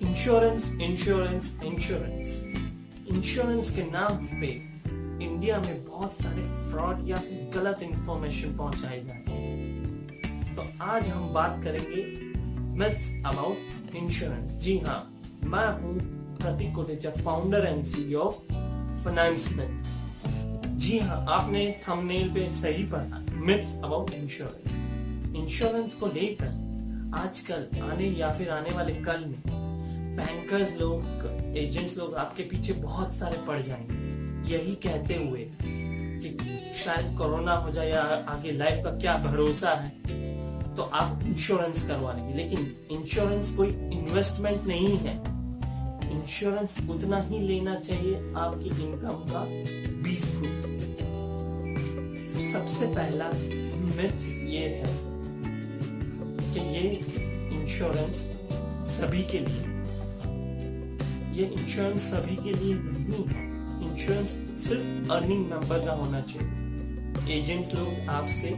Insurance insurance insurance insurance के नाम पे इंडिया में बहुत सारे फ्रॉड या फिर गलत इंफॉर्मेशन पहुंचाई जाती है। तो आज हम बात करेंगे मिथ्स अबाउट इंश्योरेंस। जी हाँ, मैं हूँ Prateek Kotecha, founder and CEO of Finance Myth. जी हाँ, आपने थंबनेल पे सही पढ़ा, मिथ्स अबाउट इंश्योरेंस। इंश्योरेंस को लेकर आजकल आने या फिर आने वाले कल में बैंकर्स लोग, एजेंट्स लोग आपके पीछे बहुत सारे पड़ जाएंगे, यही कहते हुए कि शायद कोरोना हो जाए या आगे लाइफ का क्या भरोसा है, तो आप इंश्योरेंस करवा लेंगे। लेकिन इंश्योरेंस कोई इन्वेस्टमेंट नहीं है। इंश्योरेंस उतना ही लेना चाहिए आपकी इनकम का 20 गुना। तो सबसे पहला मिथ ये है कि ये इंश्योरेंस सभी के लिए, ये इंश्योरेंस सभी के लिए नहीं है। इंश्योरेंस सिर्फ अर्निंग मेंबर का होना चाहिए। एजेंट्स लोग आपसे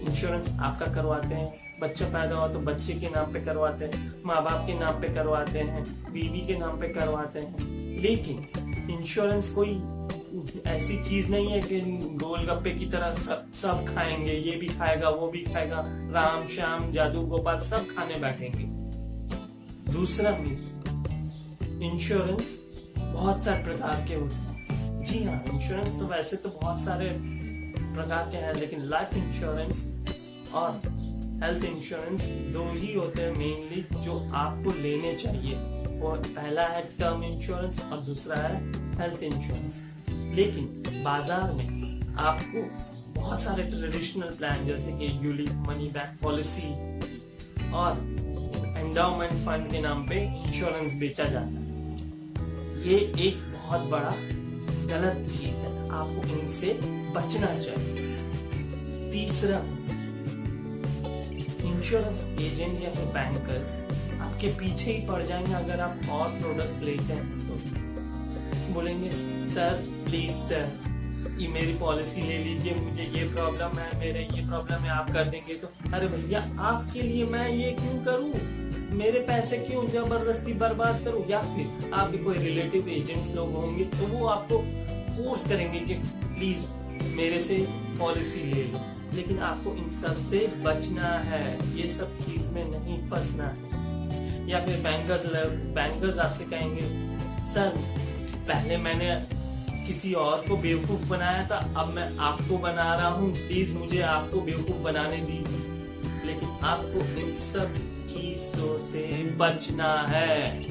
इंश्योरेंस आपका करवाते हैं, बच्चा पैदा हुआ तो बच्चे के नाम पे करवाते हैं, माँ बाप के नाम पे करवाते हैं, बीवी के नाम पे करवाते हैं। लेकिन इंश्योरेंस कोई ऐसी चीज नहीं है कि गोलगप्पे की तरह सब खाएंगे, ये भी खाएगा वो भी खाएगा, राम श्याम जादू गोपाल सब खाने बैठेंगे। दूसरा मिथ, इंश्योरेंस बहुत सारे प्रकार के होते हैं। जी हाँ, इंश्योरेंस तो वैसे तो बहुत सारे प्रकार के हैं, लेकिन लाइफ इंश्योरेंस और हेल्थ इंश्योरेंस दो ही होते हैं मेनली जो आपको लेने चाहिए। और पहला है टर्म इंश्योरेंस और दूसरा है हेल्थ इंश्योरेंस। लेकिन बाजार में आपको बहुत सारे ट्रेडिशनल प्लान जैसे कि यूलिप, मनी बैक पॉलिसी और एंडाउमेंट फंड के नाम पे इंश्योरेंस बेचा जाता है। ये एक बहुत बड़ा गलत चीज है, आपको इनसे बचना चाहिए। तीसरा, इंश्योरेंस एजेंट या फिर बैंकर्स आपके पीछे ही पड़ जाएंगे अगर आप और प्रोडक्ट्स लेते हैं तो। बोलेंगे सर प्लीज सर ये मेरी पॉलिसी ले लीजिए, मुझे ये प्रॉब्लम है, मेरे ये प्रॉब्लम है, आप कर देंगे तो। अरे भैया, आपके लिए मैं ये क्यों करूं, मेरे पैसे क्यों जबरदस्ती बर्बाद करूं? या फिर आपके कोई रिलेटिव एजेंट्स लोग होंगे तो वो आपको फोर्स करेंगे कि प्लीज मेरे से पॉलिसी ले लो। लेकिन आपको इन सब से बचना है, ये सब चीज में नहीं फंसना है। या फिर बैंकर्स आपसे कहेंगे सर पहले मैंने किसी और को बेवकूफ बनाया था, अब मैं आपको बना रहा हूँ, प्लीज मुझे आपको बेवकूफ बनाने दीजिए। लेकिन आपको इन सब चीजों से बचना है।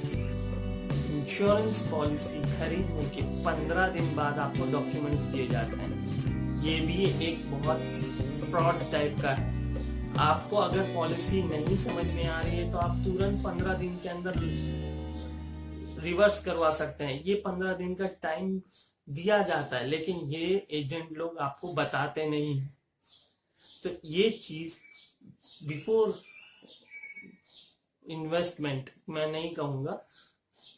इंश्योरेंस पॉलिसी खरीदने के 15 दिन बाद आपको डॉक्यूमेंट्स दिए जाते हैं। ये भी एक बहुत फ्रॉड टाइप का है। आपको अगर पॉलिसी नहीं समझ में आ रही है तो आप तुरंत 15 दिन के अंदर रिवर्स करवा सकते हैं। ये 15 दिन का टाइम दिया जाता है, लेकिन ये एजेंट लोग आपको बताते नहीं है। तो ये चीज बिफोर इन्वेस्टमेंट मैं नहीं कहूंगा,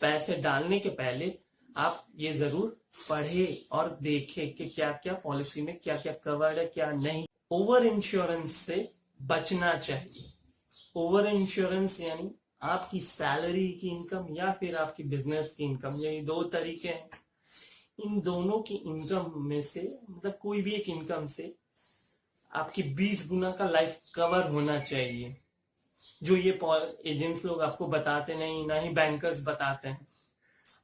पैसे डालने के पहले आप ये जरूर पढ़े और देखे कि क्या क्या पॉलिसी में क्या क्या कवर्ड है क्या नहीं। ओवर इंश्योरेंस से बचना चाहिए। ओवर इंश्योरेंस यानी आपकी सैलरी की इनकम या फिर आपकी बिजनेस की इनकम, यही दो तरीके हैं। इन दोनों की इनकम में से, मतलब कोई भी एक इनकम से आपकी 20 गुना का लाइफ कवर होना चाहिए, जो ये एजेंट्स लोग आपको बताते नहीं, ना ही बैंकर्स बताते हैं।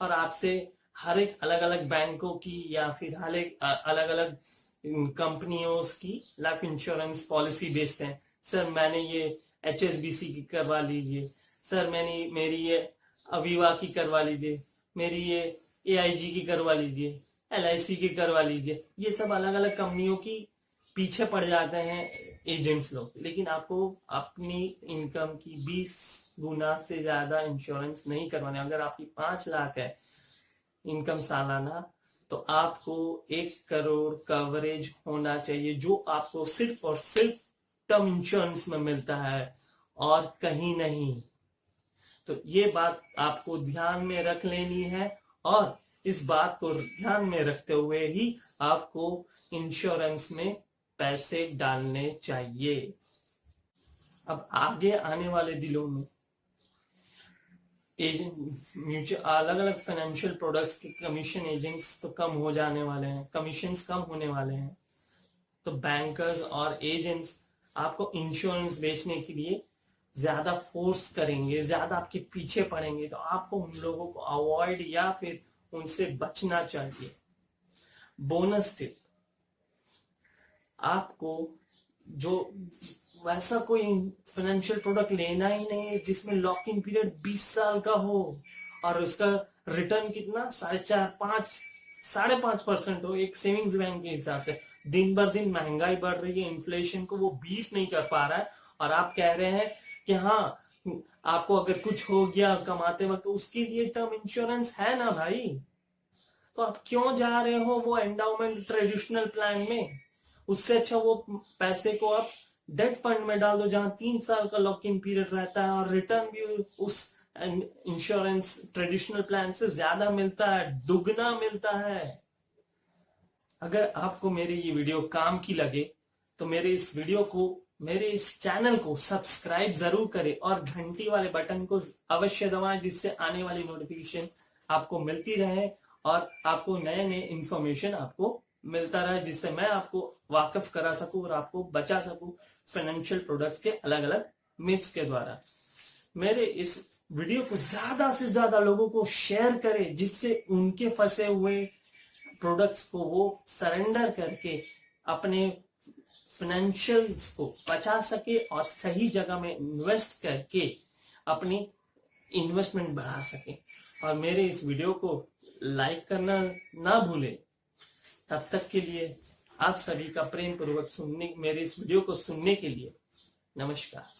और आपसे हर एक अलग अलग बैंकों की या फिर हर एक अलग अलग कंपनियों की लाइफ इंश्योरेंस पॉलिसी बेचते हैं। सर मैंने ये HSBC की करवा लीजिए, सर मेरी ये अविवा की करवा लीजिए, मेरी ये AIG की करवा लीजिए, LIC की करवा लीजिए। ये सब अलग अलग कंपनियों की पीछे पड़ जाते हैं एजेंट्स लोग। लेकिन आपको अपनी इनकम की 20 गुना से ज्यादा इंश्योरेंस नहीं करवाना। अगर आपकी 5 लाख है इनकम सालाना, तो आपको 1 करोड़ कवरेज होना चाहिए, जो आपको सिर्फ और सिर्फ टर्म इंश्योरेंस में मिलता है और कहीं नहीं। तो ये बात आपको ध्यान में रख लेनी है, और इस बात को ध्यान में रखते हुए ही आपको इंश्योरेंस में पैसे डालने चाहिए। अब आगे आने वाले दिनों में म्यूचुअल अलग अलग फाइनेंशियल प्रोडक्ट्स के कमीशन एजेंट्स तो कम हो जाने वाले हैं, कमीशंस कम होने वाले हैं। तो बैंकर्स और एजेंट्स आपको इंश्योरेंस बेचने के लिए ज्यादा फोर्स करेंगे, ज्यादा आपके पीछे पड़ेंगे, तो आपको उन लोगों को अवॉइड या फिर उनसे बचना चाहिए। बोनस टिप, आपको जो वैसा कोई फाइनेंशियल प्रोडक्ट लेना ही नहीं है जिसमें लॉक इन पीरियड 20 साल का हो और उसका रिटर्न कितना 4.5% हो। एक सेविंग्स बैंक के हिसाब से दिन भर दिन महंगाई बढ़ रही है, इन्फ्लेशन को वो बीट नहीं कर पा रहा है, और आप कह रहे हैं कि हाँ आपको अगर कुछ हो गया कमाते वक्त तो उसके लिए टर्म इंश्योरेंस है ना भाई। तो आप क्यों जा रहे हो वो एंडाउमेंट ट्रेडिशनल प्लान में? उससे अच्छा वो पैसे को आप डेट फंड में डाल दो जहां 3 साल का लॉक इन पीरियड रहता है और रिटर्न भी उस इंश्योरेंस ट्रेडिशनल प्लान से ज्यादा मिलता है, दुगना मिलता है। अगर आपको मेरी ये वीडियो काम की लगे तो मेरे इस चैनल को सब्सक्राइब जरूर करें और घंटी वाले बटन को अवश्य दबाएं, जिससे आने वाली नोटिफिकेशन आपको मिलती रहे और आपको नए नए इंफॉर्मेशन आपको मिलता रहे, जिससे मैं आपको वाकिफ करा सकूं और आपको बचा सकूं फाइनेंशियल प्रोडक्ट्स के अलग अलग मिथ्स के द्वारा। मेरे इस वीडियो को ज्यादा से ज्यादा लोगों को शेयर करें, जिससे उनके फंसे हुए प्रोडक्ट्स को वो सरेंडर करके अपने फाइनेंशियल्स को बचा सके और सही जगह में इन्वेस्ट करके अपनी इन्वेस्टमेंट बढ़ा सके। और मेरे इस वीडियो को लाइक करना ना भूले। तब तक के लिए आप सभी का प्रेम पूर्वक मेरे इस वीडियो को सुनने के लिए नमस्कार।